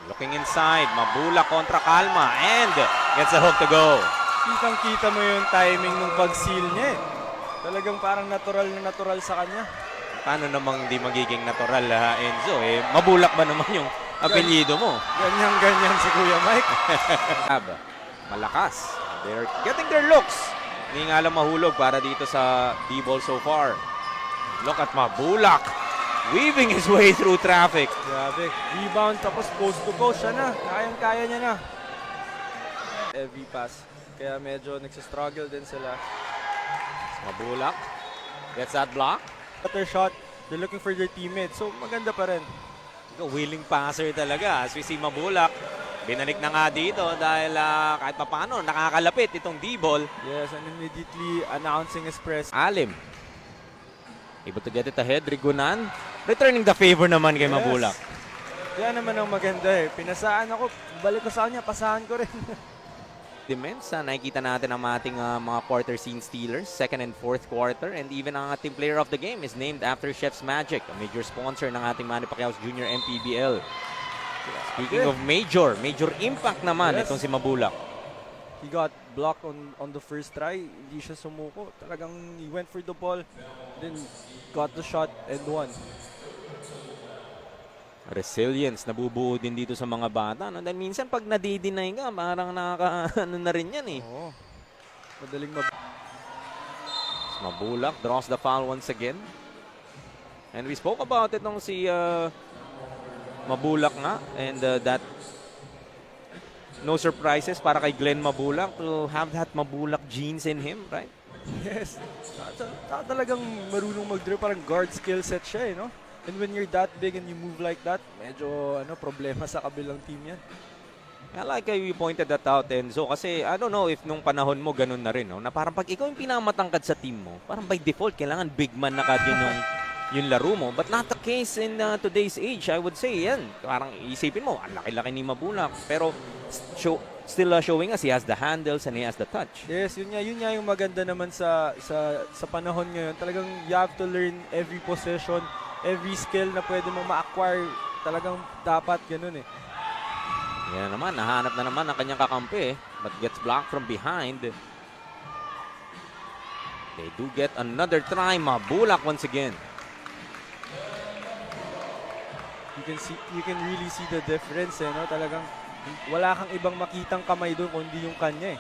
Looking inside, Mabula kontra Kalma and gets the hook to go. Kitang-kita mo yung timing ng pag-seal niya eh. Talagang parang natural na natural sa kanya. Paano namang di magiging natural, Enzo? Mabulak ba naman yung apelyido mo? Ganyan-ganyan si Kuya Mike. Malakas. They're getting their looks. Hindi nga lang mahulog para dito sa D-ball so far. Look at Mabulak. Weaving his way through traffic. Grabe. Rebound tapos post to post. Siya na. Kayang-kaya niya na. Heavy pass. Kaya medyo nagsistruggle din sila. Mabulak gets that block. Cutter shot. They're looking for their teammates. So maganda pa rin. Willing passer talaga. As we see Mabulak. Binalik na nga dito dahil kahit papaano nakakalapit itong D-ball. Yes, and immediately announcing his press. Alim. Able to get it ahead. Rigunan. Returning the favor naman kay Mabulak. Kaya naman ang maganda eh. Pinasaan ako. Balik ko sa kanya. Pasahan ko rin. Demensa, nakikita natin ang ating mga quarter scene stealers, second and fourth quarter, and even ang ating player of the game is named after Chef's Magic, a major sponsor ng ating Manny Pacquiao's Junior MPBL. Speaking of major impact naman itong si Mabulak. He got blocked on the first try. Hindi siya sumuko. Talagang he went for the ball, then got the shot and won. Resilience nabubuo din dito sa mga bata. No? Dahil minsan pag nadi-deny ka, parang nakaka-ano na rin yan eh. Oo. Madaling Mabulak draws the foul once again. And we spoke about it nung si Mabulak nga. And that no surprises para kay Glenn Mabulak to have that Mabulak genes in him, right? Yes. Talagang marunong mag-dribble. Parang guard skill set siya eh, no? And when you're that big and you move like that, medyo problema sa kabilang team yan. I like how you pointed that out, Enzo. Kasi I don't know if nung panahon mo ganun na rin, no? Na parang pag ikaw yung pinakamatangkad sa team mo, parang by default, kailangan big man na din yung laro mo. But not the case in today's age, I would say. Yan, parang isipin mo, ang laki-laki ni Mabulak. Pero still showing us he has the handles and he has the touch. Yes, yun nga yung maganda naman sa panahon ngayon. Talagang you have to learn every possession, every skill na pwede mong ma-acquire. Talagang dapat ganun eh. Yan naman, nahanap na naman ang kanyang kakampi, but gets blocked from behind. They do get another try. Mabulak once again. You can really see the difference eh, no? Talagang wala kang ibang makitang kamay doon kundi yung kanya eh.